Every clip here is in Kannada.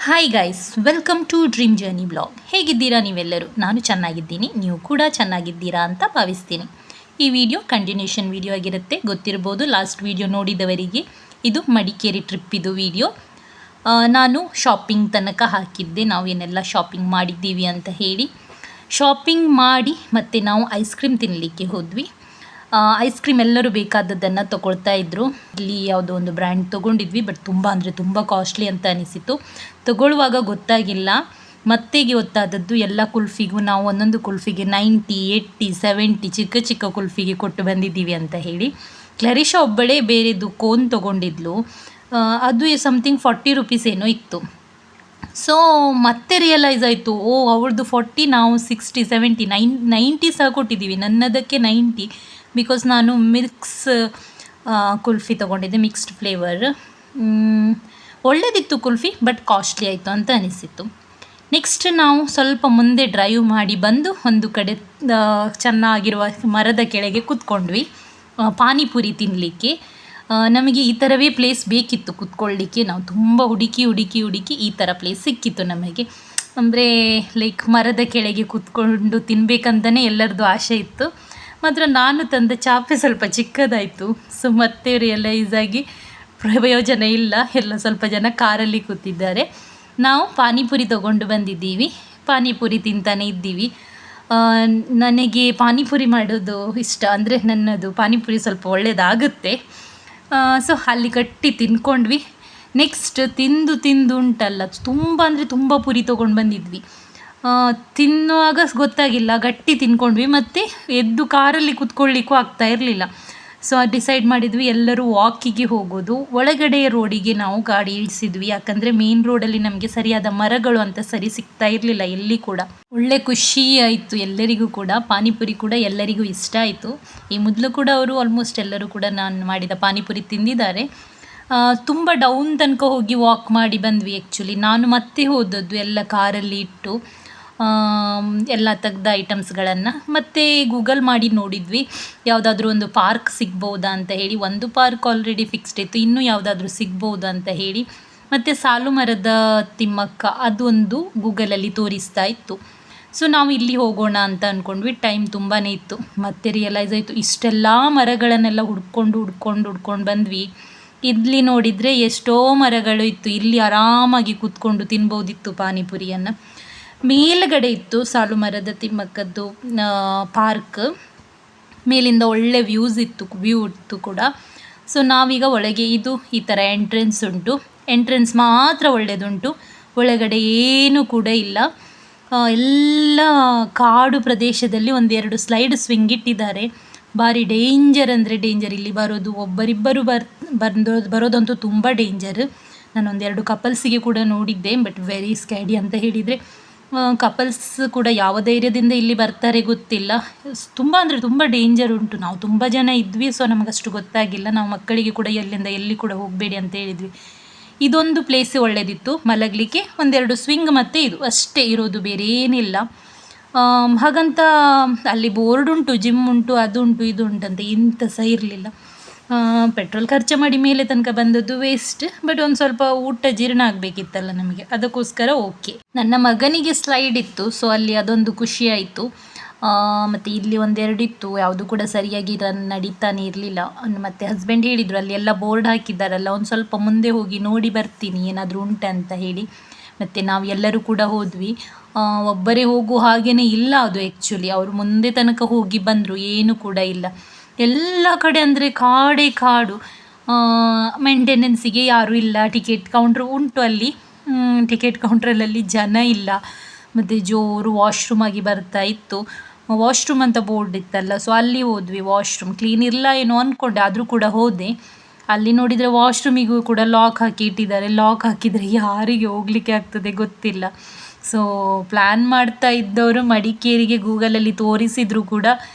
Hi guys, welcome to dream journey blog. ಹೇಗಿದ್ದೀರಾ ನೀವೆಲ್ಲರೂ? ನಾನು ಚೆನ್ನಾಗಿದ್ದೀನಿ, ನೀವು ಕೂಡ ಚೆನ್ನಾಗಿದ್ದೀರಾ ಅಂತ ಭಾವಿಸ್ತೀನಿ. ಈ ವಿಡಿಯೋ ಕಂಟಿನ್ಯೂಷನ್ ವಿಡಿಯೋ ಆಗಿರುತ್ತೆ, ಗೊತ್ತಿರ್ಬೋದು ಲಾಸ್ಟ್ ವಿಡಿಯೋ ನೋಡಿದವರಿಗೆ. ಇದು ಮಡಿಕೇರಿ ಟ್ರಿಪ್ಪಿದು ವಿಡಿಯೋ. ನಾನು ಶಾಪಿಂಗ್ ತನಕ ಹಾಕಿದ್ದೆ, ನಾವೇನೆಲ್ಲ ಶಾಪಿಂಗ್ ಮಾಡಿದ್ದೀವಿ ಅಂತ ಹೇಳಿ. ಶಾಪಿಂಗ್ ಮಾಡಿ ಮತ್ತು ನಾವು ಐಸ್ ಕ್ರೀಮ್ ತಿನ್ನಲಿಕ್ಕೆ ಹೋದ್ವಿ. ಐಸ್ ಕ್ರೀಮ್ ಎಲ್ಲರೂ ಬೇಕಾದದ್ದನ್ನು ತೊಗೊಳ್ತಾ ಇದ್ದರು. ಇಲ್ಲಿ ಯಾವುದೋ ಒಂದು ಬ್ರ್ಯಾಂಡ್ ತೊಗೊಂಡಿದ್ವಿ, ಬಟ್ ತುಂಬ ಕಾಸ್ಟ್ಲಿ ಅಂತ ಅನಿಸಿತು. ತೊಗೊಳ್ಳುವಾಗ ಗೊತ್ತಾಗಿಲ್ಲ, ಮತ್ತೆಗೆ ಗೊತ್ತಾದದ್ದು ಎಲ್ಲ ಕುಲ್ಫಿಗೂ ನಾವು ಒಂದೊಂದು ಕುಲ್ಫಿಗೆ 90, 80, 70 ಚಿಕ್ಕ ಕುಲ್ಫಿಗೆ ಕೊಟ್ಟು ಬಂದಿದ್ದೀವಿ ಅಂತ ಹೇಳಿ. ಕ್ಲರಿಶಾ ಒಬ್ಬಳೇ ಬೇರೆದು ಕೋನ್ ತೊಗೊಂಡಿದ್ಲು, ಅದು ಸಮಥಿಂಗ್ 40 ರುಪೀಸ್ ಏನೋ ಇತ್ತು. ಸೊ ಮತ್ತೆ ರಿಯಲೈಸ್ ಆಯಿತು, ಅವ್ರದ್ದು 40, ನಾವು 60, 70, 90 ಸಹ ಕೊಟ್ಟಿದ್ದೀವಿ. ನನ್ನದಕ್ಕೆ 90, ಬಿಕಾಸ್ ನಾನು ಮಿಕ್ಸ್ ಕುಲ್ಫಿ ತೊಗೊಂಡಿದ್ದೆ, ಮಿಕ್ಸ್ಡ್ ಫ್ಲೇವರ್. ಒಳ್ಳೆಯದಿತ್ತು ಕುಲ್ಫಿ, ಬಟ್ ಕಾಸ್ಟ್ಲಿ ಆಯಿತು ಅಂತ ಅನಿಸಿತ್ತು. ನೆಕ್ಸ್ಟ್ ನಾವು ಸ್ವಲ್ಪ ಮುಂದೆ ಡ್ರೈವ್ ಮಾಡಿ ಬಂದು ಒಂದು ಕಡೆ ಚೆನ್ನಾಗಿರುವ ಮರದ ಕೆಳಗೆ ಕೂತ್ಕೊಂಡ್ವಿ ಪಾನಿಪುರಿ ತಿನ್ನಲಿಕ್ಕೆ. ನಮಗೆ ಈ ಥರವೇ ಪ್ಲೇಸ್ ಬೇಕಿತ್ತು ಕೂತ್ಕೊಳ್ಳಿಕ್ಕೆ. ನಾವು ತುಂಬ ಹುಡುಕಿ ಈ ಥರ ಪ್ಲೇಸ್ ಸಿಕ್ಕಿತ್ತು ನಮಗೆ. ಅಂದರೆ ಲೈಕ್ ಮರದ ಕೆಳಗೆ ಕೂತ್ಕೊಂಡು ತಿನ್ನಬೇಕಂತಲೇ ಎಲ್ಲರದ್ದು ಆಸೆ ಇತ್ತು. ಮಾತ್ರ ನಾನು ತಂದ ಚಾಪೆ ಸ್ವಲ್ಪ ಚಿಕ್ಕದಾಯಿತು. ಸೊ ಮತ್ತೆ ರಿಯಲೈಸ್ ಆಗಿ ಪ್ರಯೋಜನ ಇಲ್ಲ, ಎಲ್ಲ ಸ್ವಲ್ಪ ಜನ ಕಾರಲ್ಲಿ ಕೂತಿದ್ದಾರೆ. ನಾವು ಪಾನಿಪುರಿ ತೊಗೊಂಡು ಬಂದಿದ್ದೀವಿ, ಪಾನಿಪುರಿ ತಿಂತಾನೆ ಇದ್ದೀವಿ. ನನಗೆ ಪಾನಿಪುರಿ ಮಾಡೋದು ಇಷ್ಟ, ಅಂದರೆ ನನ್ನದು ಪಾನಿಪುರಿ ಸ್ವಲ್ಪ ಒಳ್ಳೆಯದಾಗುತ್ತೆ. ಸೊ ಅಲ್ಲಿ ಕಟ್ಟಿ ತಿನ್ಕೊಂಡ್ವಿ. ನೆಕ್ಸ್ಟ್ ತಿಂದು ಉಂಟಲ್ಲ, ತುಂಬ ಪುರಿ ತೊಗೊಂಡು ಬಂದಿದ್ವಿ. ತಿನ್ನುವಾಗ ಗೊತ್ತಾಗಿಲ್ಲ, ಗಟ್ಟಿ ತಿನ್ಕೊಂಡ್ವಿ, ಮತ್ತು ಎದ್ದು ಕಾರಲ್ಲಿ ಕೂತ್ಕೊಳ್ಳಿಕ್ಕೂ ಆಗ್ತಾ ಇರಲಿಲ್ಲ. ಸೊ ಡಿಸೈಡ್ ಮಾಡಿದ್ವಿ ಎಲ್ಲರೂ ವಾಕಿಗೆ ಹೋಗೋದು. ಒಳಗಡೆ ರೋಡಿಗೆ ನಾವು ಗಾಡಿ ಇಳಿಸಿದ್ವಿ, ಯಾಕಂದರೆ ಮೇನ್ ರೋಡಲ್ಲಿ ನಮಗೆ ಸರಿಯಾದ ಮರಗಳು ಅಂತ ಸರಿ ಸಿಗ್ತಾ ಇರಲಿಲ್ಲ ಎಲ್ಲಿ ಕೂಡ. ಒಳ್ಳೆ ಖುಷಿ ಆಯಿತು ಎಲ್ಲರಿಗೂ ಕೂಡ. ಪಾನಿಪುರಿ ಕೂಡ ಎಲ್ಲರಿಗೂ ಇಷ್ಟ ಆಯಿತು. ಈ ಮೊದಲು ಕೂಡ ಅವರು ಆಲ್ಮೋಸ್ಟ್ ಎಲ್ಲರೂ ಕೂಡ ನಾನು ಮಾಡಿದ ಪಾನಿಪುರಿ ತಿಂದಿದ್ದಾರೆ. ತುಂಬ ಡೌನ್ ತನಕ ಹೋಗಿ ವಾಕ್ ಮಾಡಿ ಬಂದ್ವಿ. ಆ್ಯಕ್ಚುಲಿ ನಾನು ಮತ್ತೆ ಹೋದದ್ದು ಎಲ್ಲ ಕಾರಲ್ಲಿ ಇಟ್ಟು ಎಲ್ಲ ತೆಗ್ದ ಐಟಮ್ಸ್ಗಳನ್ನು. ಮತ್ತು ಗೂಗಲ್ ಮಾಡಿ ನೋಡಿದ್ವಿ ಯಾವುದಾದ್ರೂ ಒಂದು ಪಾರ್ಕ್ ಸಿಗ್ಬೋದಾ ಅಂತ ಹೇಳಿ. ಒಂದು ಪಾರ್ಕ್ ಆಲ್ರೆಡಿ ಫಿಕ್ಸ್ಡ್ ಇತ್ತು, ಇನ್ನೂ ಯಾವುದಾದ್ರೂ ಸಿಗ್ಬೋದಾ ಅಂತ ಹೇಳಿ. ಮತ್ತು ಸಾಲು ಮರದ ತಿಮ್ಮಕ್ಕ ಅದೊಂದು ಗೂಗಲಲ್ಲಿ ತೋರಿಸ್ತಾ ಇತ್ತು. ಸೊ ನಾವು ಇಲ್ಲಿ ಹೋಗೋಣ ಅಂತ ಅಂದ್ಕೊಂಡ್ವಿ. ಟೈಮ್ ತುಂಬಾ ಇತ್ತು. ಮತ್ತೆ ರಿಯಲೈಸ್ ಆಯಿತು, ಇಷ್ಟೆಲ್ಲ ಮರಗಳನ್ನೆಲ್ಲ ಹುಡ್ಕೊಂಡು ಬಂದ್ವಿ. ಇಲ್ಲಿ ನೋಡಿದರೆ ಎಷ್ಟೋ ಮರಗಳು ಇತ್ತು, ಇಲ್ಲಿ ಆರಾಮಾಗಿ ಕೂತ್ಕೊಂಡು ತಿನ್ಬೋದಿತ್ತು ಪಾನಿಪುರಿಯನ್ನು. ಮೇಲುಗಡೆ ಇತ್ತು ಸಾಲು ಮರದ ತಿಮ್ಮಕ್ಕದ್ದು ಪಾರ್ಕ್, ಮೇಲಿಂದ ಒಳ್ಳೆ ವ್ಯೂ ಇತ್ತು ಕೂಡ. ಸೊ ನಾವೀಗ ಒಳಗೆ, ಇದು ಈ ಥರ ಎಂಟ್ರೆನ್ಸ್ ಉಂಟು, ಎಂಟ್ರೆನ್ಸ್ ಮಾತ್ರ ಒಳ್ಳೆಯದುಂಟು, ಒಳಗಡೆ ಏನೂ ಕೂಡ ಇಲ್ಲ. ಎಲ್ಲ ಕಾಡು ಪ್ರದೇಶದಲ್ಲಿ ಒಂದೆರಡು ಸ್ಲೈಡ್ ಸ್ವಿಂಗ್ ಇಟ್ಟಿದ್ದಾರೆ. ಭಾರಿ ಡೇಂಜರ್ ಅಂದರೆ ಡೇಂಜರ್, ಇಲ್ಲಿ ಬರೋದು ಒಬ್ಬರಿಬ್ಬರು ಬರೋದಂತೂ ತುಂಬ ಡೇಂಜರ್. ನಾನೊಂದೆರಡು ಕಪಲ್ಸಿಗೆ ಕೂಡ ನೋಡಿದ್ದೆ, ಬಟ್ ವೆರಿ ಸ್ಕ್ಯಾಡಿ ಅಂತ ಹೇಳಿದರೆ. ಕಪಲ್ಸ್ ಕೂಡ ಯಾವ ಧೈರ್ಯದಿಂದ ಇಲ್ಲಿ ಬರ್ತಾರೆ ಗೊತ್ತಿಲ್ಲ. ತುಂಬ ಡೇಂಜರ್ ಉಂಟು. ನಾವು ತುಂಬ ಜನ ಇದ್ವಿ, ಸೊ ನಮಗಷ್ಟು ಗೊತ್ತಾಗಿಲ್ಲ. ನಾವು ಮಕ್ಕಳಿಗೆ ಕೂಡ ಎಲ್ಲಿ ಕೂಡ ಹೋಗಬೇಡಿ ಅಂತ ಹೇಳಿದ್ವಿ. ಇದೊಂದು ಪ್ಲೇಸ್ ಒಳ್ಳೆಯದಿತ್ತು ಮಲಗಲಿಕ್ಕೆ, ಒಂದೆರಡು ಸ್ವಿಂಗ್ ಮತ್ತು ಇದು ಅಷ್ಟೇ ಇರೋದು, ಬೇರೆ ಏನಿಲ್ಲ. ಹಾಗಂತ ಅಲ್ಲಿ ಬೋರ್ಡ್ ಉಂಟು, ಜಿಮ್ ಉಂಟು, ಅದುಂಟು ಇದುಂಟಂತ ಇಂಥ ಸಹ ಇರಲಿಲ್ಲ. ಪೆಟ್ರೋಲ್ ಖರ್ಚು ಮಾಡಿ ಮೇಲೆ ತನಕ ಬಂದದ್ದು ವೇಸ್ಟ್, ಬಟ್ ಒಂದು ಸ್ವಲ್ಪ ಊಟ ಜೀರ್ಣ ಆಗಬೇಕಿತ್ತಲ್ಲ ನಮಗೆ, ಅದಕ್ಕೋಸ್ಕರ ಓಕೆ. ನನ್ನ ಮಗನಿಗೆ ಸ್ಲೈಡ್ ಇತ್ತು, ಸೊ ಅಲ್ಲಿ ಅದೊಂದು ಖುಷಿ ಆಯಿತು. ಮತ್ತು ಇಲ್ಲಿ ಒಂದೆರಡು ಇತ್ತು, ಯಾವುದು ಕೂಡ ಸರಿಯಾಗಿ ನಡೀತಾನೆ ಇರಲಿಲ್ಲ. ಮತ್ತು ಹಸ್ಬೆಂಡ್ ಹೇಳಿದರು ಅಲ್ಲಿ ಎಲ್ಲ ಬೋರ್ಡ್ ಹಾಕಿದ್ದಾರಲ್ಲ, ಒಂದು ಸ್ವಲ್ಪ ಮುಂದೆ ಹೋಗಿ ನೋಡಿ ಬರ್ತೀನಿ ಏನಾದರೂ ಉಂಟಂತ ಹೇಳಿ. ಮತ್ತು ನಾವು ಎಲ್ಲರೂ ಕೂಡ ಹೋದ್ವಿ. ಒಬ್ಬರೇ ಹೋಗೋ ಹಾಗೇ ಇಲ್ಲ ಅದು. ಆ್ಯಕ್ಚುಲಿ ಅವರು ಮುಂದೆ ತನಕ ಹೋಗಿ ಬಂದರು, ಏನೂ ಕೂಡ ಇಲ್ಲ. ಎಲ್ಲ ಕಡೆ ಅಂದರೆ ಕಾಡು. ಮೇಂಟೆನೆನ್ಸಿಗೆ ಯಾರೂ ಇಲ್ಲ. ಟಿಕೆಟ್ ಕೌಂಟ್ರ್ ಉಂಟು ಅಲ್ಲಿ, ಟಿಕೆಟ್ ಕೌಂಟ್ರಲ್ಲಲ್ಲಿ ಜನ ಇಲ್ಲ. ಮತ್ತು ಜೋರು ವಾಶ್ರೂಮ್ ಆಗಿ ಬರ್ತಾ ಇತ್ತು. ವಾಶ್ರೂಮ್ ಅಂತ ಬೋರ್ಡ್ ಇತ್ತಲ್ಲ, ಸೊ ಅಲ್ಲಿ ಹೋದ್ವಿ. ವಾಶ್ರೂಮ್ ಕ್ಲೀನ್ ಇಲ್ಲ ಏನೋ ಅಂದ್ಕೊಂಡೆ, ಆದರೂ ಕೂಡ ಹೋದೆ. ಅಲ್ಲಿ ನೋಡಿದರೆ ವಾಶ್ರೂಮಿಗೂ ಕೂಡ ಲಾಕ್ ಹಾಕಿ ಇಟ್ಟಿದ್ದಾರೆ. ಲಾಕ್ ಹಾಕಿದರೆ ಯಾರಿಗೆ ಹೋಗಲಿಕ್ಕೆ ಆಗ್ತದೆ ಗೊತ್ತಿಲ್ಲ. ಸೊ ಪ್ಲ್ಯಾನ್ ಮಾಡ್ತಾ ಇದ್ದವರು ಮಡಿಕೇರಿಗೆ ಗೂಗಲಲ್ಲಿ ತೋರಿಸಿದ್ರು ಕೂಡ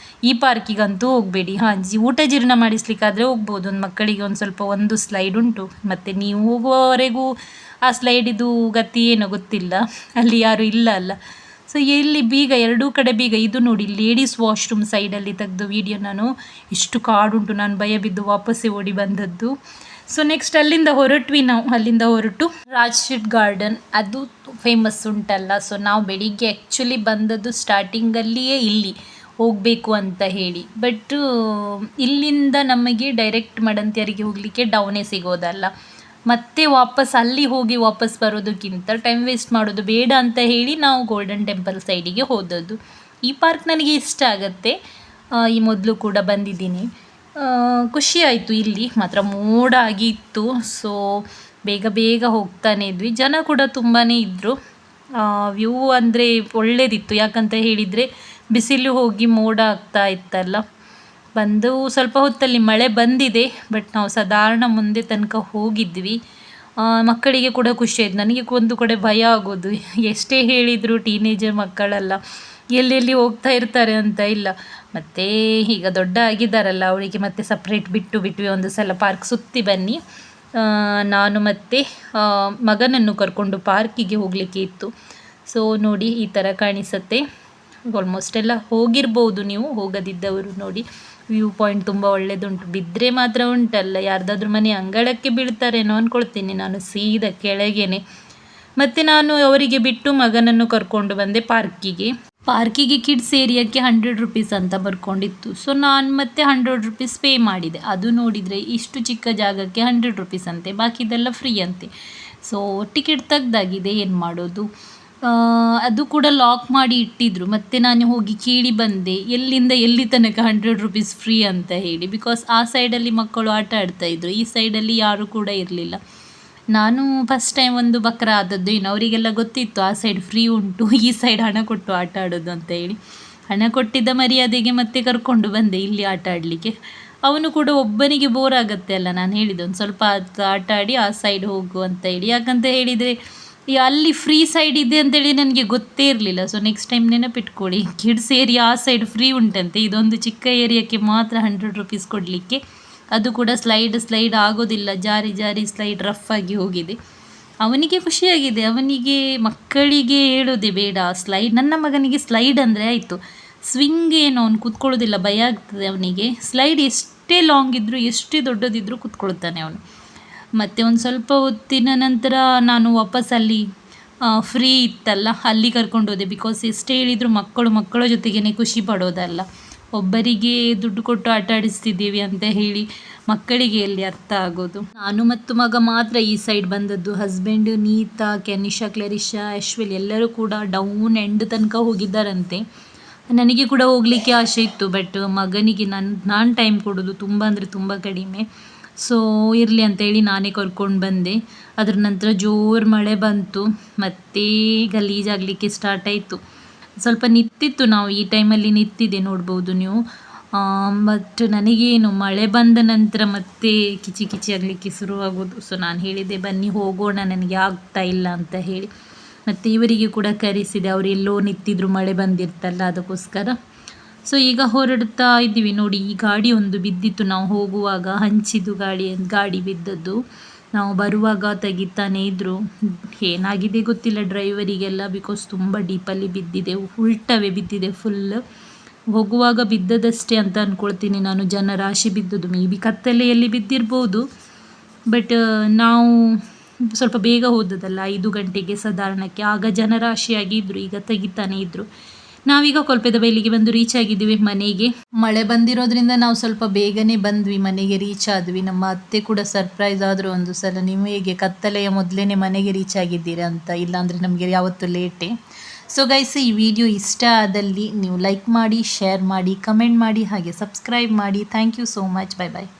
ಈ ಪಾರ್ಕಿಗಂತೂ ಹೋಗಬೇಡಿ. ಊಟ ಜೀರ್ಣ ಮಾಡಿಸ್ಲಿಕ್ಕಾದರೆ ಹೋಗ್ಬೋದು, ಒಂದು ಮಕ್ಕಳಿಗೆ ಒಂದು ಸ್ವಲ್ಪ ಒಂದು ಸ್ಲೈಡ್ ಉಂಟು. ಮತ್ತು ನೀವು ಹೋಗುವವರೆಗೂ ಆ ಸ್ಲೈಡಿದು ಗತಿ ಏನೋ ಗೊತ್ತಿಲ್ಲ, ಅಲ್ಲಿ ಯಾರೂ ಇಲ್ಲ ಅಲ್ಲ. ಸೊ ಎಲ್ಲಿ ಬೀಗ, ಎರಡೂ ಕಡೆ ಬೀಗ. ಇದು ನೋಡಿ ಲೇಡೀಸ್ ವಾಶ್ರೂಮ್ ಸೈಡಲ್ಲಿ ತೆಗೆದು ವಿಡಿಯೋ ನಾನು. ಇಷ್ಟು ಕಾಡುಂಟು, ನಾನು ಭಯ ಬಿದ್ದು ವಾಪಸ್ಸೇ ಓಡಿ ಬಂದದ್ದು. ಸೊ ನೆಕ್ಸ್ಟ್ ಅಲ್ಲಿಂದ ಹೊರಟ್ವಿ ನಾವು. ಅಲ್ಲಿಂದ ಹೊರಟು ರಾಜ್ಶೀಟ್ ಗಾರ್ಡನ್ ಅದು ಫೇಮಸ್ ಉಂಟಲ್ಲ. ಸೊ ನಾವು ಬೆಳಿಗ್ಗೆ ಆ್ಯಕ್ಚುಲಿ ಬಂದದ್ದು ಸ್ಟಾರ್ಟಿಂಗಲ್ಲಿಯೇ ಇಲ್ಲಿ ಹೋಗಬೇಕು ಅಂತ ಹೇಳಿ. ಬಟ್ ಇಲ್ಲಿಂದ ನಮಗೆ ಡೈರೆಕ್ಟ್ ಮಡಂತ್ಯಾರಿಗೆ ಹೋಗಲಿಕ್ಕೆ ಡೌನೇ ಸಿಗೋದಲ್ಲ. ಮತ್ತೆ ವಾಪಸ್ ಅಲ್ಲಿ ಹೋಗಿ ವಾಪಸ್ ಬರೋದಕ್ಕಿಂತ ಟೈಮ್ ವೇಸ್ಟ್ ಮಾಡೋದು ಬೇಡ ಅಂತ ಹೇಳಿ ನಾವು ಗೋಲ್ಡನ್ ಟೆಂಪಲ್ ಸೈಡಿಗೆ ಹೋದದ್ದು. ಈ ಪಾರ್ಕ್ ನನಗೆ ಇಷ್ಟ ಆಗುತ್ತೆ, ಈ ಮೊದಲು ಕೂಡ ಬಂದಿದ್ದೀನಿ. ಖುಷಿ ಆಯಿತು. ಇಲ್ಲಿ ಮಾತ್ರ ಮೋಡ ಆಗಿತ್ತು. ಸೊ ಬೇಗ ಬೇಗ ಹೋಗ್ತಾನೆ ಇದ್ವಿ. ಜನ ಕೂಡ ತುಂಬಾ ಇದ್ದರು. ವ್ಯೂ ಅಂದರೆ ಒಳ್ಳೆಯದಿತ್ತು, ಯಾಕಂತ ಹೇಳಿದರೆ ಬಿಸಿಲು ಹೋಗಿ ಮೋಡ ಆಗ್ತಾ ಇತ್ತಲ್ಲ. ಬಂದು ಸ್ವಲ್ಪ ಹೊತ್ತಲ್ಲಿ ಮಳೆ ಬಂದಿದೆ, ಬಟ್ ನಾವು ಸಾಧಾರಣ ಮುಂದೆ ತನಕ ಹೋಗಿದ್ವಿ. ಮಕ್ಕಳಿಗೆ ಕೂಡ ಖುಷಿ ಆಯಿತು. ನನಗೆ ಒಂದು ಕಡೆ ಭಯ ಆಗೋದು, ಎಷ್ಟೇ ಹೇಳಿದರೂ ಟೀನೇಜರ್ ಮಕ್ಕಳಲ್ಲ, ಎಲ್ಲೆಲ್ಲಿ ಹೋಗ್ತಾ ಇರ್ತಾರೆ ಅಂತ ಇಲ್ಲ. ಮತ್ತು ಈಗ ದೊಡ್ಡ ಆಗಿದ್ದಾರಲ್ಲ, ಅವರಿಗೆ ಮತ್ತೆ ಸಪ್ರೇಟ್ ಬಿಟ್ವಿ. ಒಂದು ಸಲ ಪಾರ್ಕ್ ಸುತ್ತಿ ಬನ್ನಿ. ನಾನು ಮತ್ತು ಮಗನನ್ನು ಕರ್ಕೊಂಡು ಪಾರ್ಕಿಗೆ ಹೋಗಲಿಕ್ಕೆ ಇತ್ತು. ಸೊ ನೋಡಿ, ಈ ಥರ ಕಾಣಿಸುತ್ತೆ. ಆಲ್ಮೋಸ್ಟ್ ಎಲ್ಲ ಹೋಗಿರ್ಬೋದು ನೀವು, ಹೋಗದಿದ್ದವರು ನೋಡಿ. ವ್ಯೂ ಪಾಯಿಂಟ್ ತುಂಬ ಒಳ್ಳೆಯದುಂಟು. ಬಿದ್ದರೆ ಮಾತ್ರ ಉಂಟಲ್ಲ, ಯಾರ್ದಾದ್ರೂ ಮನೆ ಅಂಗಳಕ್ಕೆ ಬೀಳ್ತಾರೇನೋ ಅಂದ್ಕೊಳ್ತೀನಿ ನಾನು, ಸೀದಾ ಕೆಳಗೇನೆ. ಮತ್ತು ನಾನು ಅವರಿಗೆ ಬಿಟ್ಟು ಮಗನನ್ನು ಕರ್ಕೊಂಡು ಬಂದೆ ಪಾರ್ಕಿಗೆ ಕಿಡ್ಸ್ ಏರಿಯಾಕ್ಕೆ 100 ರೂಪೀಸ್ ಅಂತ ಬರ್ಕೊಂಡಿತ್ತು. ಸೊ ನಾನು ಮತ್ತೆ 100 ರೂಪೀಸ್ ಪೇ ಮಾಡಿದೆ. ಅದು ನೋಡಿದರೆ ಇಷ್ಟು ಚಿಕ್ಕ ಜಾಗಕ್ಕೆ 100 ರೂಪೀಸ್ ಅಂತೆ, ಬಾಕಿದೆಲ್ಲ ಫ್ರೀ ಅಂತೆ. ಸೊ ಟಿಕೆಟ್ ತೆಗ್ದಾಗಿದೆ, ಏನು ಮಾಡೋದು. ಅದು ಕೂಡ ಲಾಕ್ ಮಾಡಿ ಇಟ್ಟಿದ್ರು. ಮತ್ತು ನಾನು ಹೋಗಿ ಕೇಳಿ ಬಂದೆ, ಎಲ್ಲಿಂದ ಎಲ್ಲಿ ತನಕ 100 ರೂಪೀಸ್ ಫ್ರೀ ಅಂತ ಹೇಳಿ. ಬಿಕಾಸ್ ಆ ಸೈಡಲ್ಲಿ ಮಕ್ಕಳು ಆಟ ಆಡ್ತಾಯಿದ್ರು, ಈ ಸೈಡಲ್ಲಿ ಯಾರೂ ಕೂಡ ಇರಲಿಲ್ಲ. ನಾನು ಫಸ್ಟ್ ಟೈಮ್ ಒಂದು ಬಕ್ರ ಆದದ್ದು. ಇನ್ನು ಅವರಿಗೆಲ್ಲ ಗೊತ್ತಿತ್ತು ಆ ಸೈಡ್ ಫ್ರೀ ಉಂಟು, ಈ ಸೈಡ್ ಹಣ ಕೊಟ್ಟು ಆಟ ಆಡೋದು ಅಂತ ಹೇಳಿ. ಹಣ ಕೊಟ್ಟಿದ್ದ ಮರ್ಯಾದೆಗೆ ಮತ್ತೆ ಕರ್ಕೊಂಡು ಬಂದೆ ಇಲ್ಲಿ ಆಟ ಆಡಲಿಕ್ಕೆ. ಅವನು ಕೂಡ ಒಬ್ಬನಿಗೆ ಬೋರ್ ಆಗುತ್ತೆ ಅಲ್ಲ, ನಾನು ಹೇಳಿದೆ ಒಂದು ಸ್ವಲ್ಪ ಆಟ ಆಡಿ ಆ ಸೈಡ್ ಹೋಗು ಅಂತ ಹೇಳಿ. ಯಾಕಂತ ಹೇಳಿದರೆ ಅಲ್ಲಿ ಫ್ರೀ ಸೈಡ್ ಇದೆ ಅಂತೇಳಿ ನನಗೆ ಗೊತ್ತೇ ಇರಲಿಲ್ಲ. ಸೊ ನೆಕ್ಸ್ಟ್ ಟೈಮ್ ನೆನಪಿಟ್ಕೊಳ್ಳಿ, ಕಿಡ್ಸ್ ಏರಿಯಾ ಆ ಸೈಡ್ ಫ್ರೀ ಉಂಟಂತೆ, ಇದೊಂದು ಚಿಕ್ಕ ಏರಿಯಾಕ್ಕೆ ಮಾತ್ರ 100 ರೂಪೀಸ್ ಕೊಡಲಿಕ್ಕೆ. ಅದು ಕೂಡ ಸ್ಲೈಡ್ ಆಗೋದಿಲ್ಲ, ಜಾರಿ ಸ್ಲೈಡ್ ರಫ್ ಆಗಿ ಹೋಗಿದೆ. ಅವನಿಗೆ ಖುಷಿಯಾಗಿದೆ, ಅವನಿಗೆ ಮಕ್ಕಳಿಗೆ ಹೇಳೋದೇ ಬೇಡ ಸ್ಲೈಡ್. ನನ್ನ ಮಗನಿಗೆ ಸ್ಲೈಡ್ ಅಂದರೆ ಆಯಿತು, ಸ್ವಿಂಗ್ ಏನು ಅವನು ಕೂತ್ಕೊಳ್ಳೋದಿಲ್ಲ, ಭಯ ಆಗ್ತದೆ ಅವನಿಗೆ. ಸ್ಲೈಡ್ ಎಷ್ಟೇ ಲಾಂಗ್ ಇದ್ದರೂ ಎಷ್ಟೇ ದೊಡ್ಡದಿದ್ದರೂ ಕೂತ್ಕೊಳ್ತಾನೆ ಅವನು. ಮತ್ತು ಒಂದು ಸ್ವಲ್ಪ ಹೊತ್ತಿನ ನಂತರ ನಾನು ವಾಪಸ್ ಅಲ್ಲಿ ಫ್ರೀ ಇತ್ತಲ್ಲ ಅಲ್ಲಿ ಕರ್ಕೊಂಡು ಹೋದೆ. ಬಿಕಾಸ್ ಎಷ್ಟೇ ಹೇಳಿದರೂ ಮಕ್ಕಳ ಜೊತೆಗೇ ಖುಷಿ ಪಡೋದಲ್ಲ, ಒಬ್ಬರಿಗೆ ದುಡ್ಡು ಕೊಟ್ಟು ಆಟ ಆಡಿಸ್ತಿದ್ದೀವಿ ಅಂತ ಹೇಳಿ ಮಕ್ಕಳಿಗೆ ಎಲ್ಲಿ ಅರ್ಥ ಆಗೋದು. ನಾನು ಮತ್ತು ಮಗ ಮಾತ್ರ ಈ ಸೈಡ್ ಬಂದದ್ದು. ಹಸ್ಬೆಂಡ್, ನೀತಾ, ಕೆನಿಷಾ, ಕ್ಲೆರಿಷಾ, ಅಶ್ವಿಲ್ ಎಲ್ಲರೂ ಕೂಡ ಡೌನ್ ಎಂಡ್ ತನಕ ಹೋಗಿದ್ದಾರಂತೆ. ನನಗೆ ಕೂಡ ಹೋಗಲಿಕ್ಕೆ ಆಸೆ ಇತ್ತು, ಬಟ್ ಮಗನಿಗೆ ನಾನು ಟೈಮ್ ಕೊಡೋದು ತುಂಬ ಅಂದರೆ ತುಂಬ ಕಡಿಮೆ. ಸೊ ಇರಲಿ ಅಂತೇಳಿ ನಾನೇ ಕರ್ಕೊಂಡು ಬಂದೆ. ಅದರ ನಂತರ ಜೋರು ಮಳೆ ಬಂತು, ಮತ್ತು ಗಲೀಜಾಗಲಿಕ್ಕೆ ಸ್ಟಾರ್ಟ್ ಆಯಿತು. ಸ್ವಲ್ಪ ನಿಂತಿತ್ತು, ನಾವು ಈ ಟೈಮಲ್ಲಿ ನಿಂತಿದೆ ನೋಡ್ಬೋದು ನೀವು. ಬಟ್ ನನಗೇನು ಮಳೆ ಬಂದ ನಂತರ ಮತ್ತೆ ಕಿಚಿ ಆಗಲಿಕ್ಕೆ ಶುರುವಾಗೋದು. ಸೊ ನಾನು ಹೇಳಿದೆ ಬನ್ನಿ ಹೋಗೋಣ, ನನಗೆ ಆಗ್ತಾ ಇಲ್ಲ ಅಂತ ಹೇಳಿ. ಮತ್ತು ಇವರಿಗೆ ಕೂಡ ಕರೆಸಿದೆ, ಅವರು ಎಲ್ಲೋ ನಿಂತಿದ್ರು, ಮಳೆ ಬಂದಿರ್ತಲ್ಲ ಅದಕ್ಕೋಸ್ಕರ. ಸೊ ಈಗ ಹೊರಡ್ತಾ ಇದ್ದೀವಿ. ನೋಡಿ, ಈ ಗಾಡಿ ಒಂದು ಬಿದ್ದಿತ್ತು ನಾವು ಹೋಗುವಾಗ, ಹಂಚಿದ್ದು ಗಾಡಿ ಬಿದ್ದದ್ದು. ನಾವು ಬರುವಾಗ ತೆಗಿತಾನೆ ಇದ್ದರು. ಏನಾಗಿದೆ ಗೊತ್ತಿಲ್ಲ ಡ್ರೈವರಿಗೆಲ್ಲ, ಬಿಕಾಸ್ ತುಂಬ ಡೀಪಲ್ಲಿ ಬಿದ್ದಿದೆ, ಉಲ್ಟವೇ ಬಿದ್ದಿದೆ ಫುಲ್. ಹೋಗುವಾಗ ಬಿದ್ದದಷ್ಟೇ ಅಂತ ಅಂದ್ಕೊಳ್ತೀನಿ ನಾನು, ಜನ ರಾಶಿ ಬಿದ್ದದ್ದು. ಮೇ ಬಿ ಕತ್ತಲೆಯಲ್ಲಿ ಬಿದ್ದಿರ್ಬೋದು. ಬಟ್ ನಾವು ಸ್ವಲ್ಪ ಬೇಗ ಹೋದದಲ್ಲ, 5 ಗಂಟೆಗೆ ಸಾಧಾರಣಕ್ಕೆ, ಆಗ ಜನ ರಾಶಿಯಾಗಿದ್ದರು. ಈಗ ತೆಗಿತಾನೆ ಇದ್ದರು. ನಾವೀಗ ಕೊಲ್ಪೆದ ಬೈಲಿಗೆ ಬಂದು ರೀಚ್ ಆಗಿದ್ದೀವಿ ಮನೆಗೆ. ಮಳೆ ಬಂದಿರೋದ್ರಿಂದ ನಾವು ಸ್ವಲ್ಪ ಬೇಗನೆ ಬಂದ್ವಿ, ಮನೆಗೆ ರೀಚ್ ಆದ್ವಿ. ನಮ್ಮ ಅತ್ತೆ ಕೂಡ ಸರ್ಪ್ರೈಸ್ ಆದರು ಒಂದು ಸಲ, ನೀವು ಹೇಗೆ ಕತ್ತಲೆಯ ಮೊದಲೇ ಮನೆಗೆ ರೀಚ್ ಆಗಿದ್ದೀರಾ ಅಂತ. ಇಲ್ಲಾಂದರೆ ನಮಗೆ ಯಾವತ್ತೂ ಲೇಟೇ. ಸೊ ಗೈಸ್, ಈ ವಿಡಿಯೋ ಇಷ್ಟ ಆದಲ್ಲಿ ನೀವು ಲೈಕ್ ಮಾಡಿ, ಶೇರ್ ಮಾಡಿ, ಕಮೆಂಟ್ ಮಾಡಿ, ಹಾಗೆ ಸಬ್ಸ್ಕ್ರೈಬ್ ಮಾಡಿ. Thank you so much. Bye bye.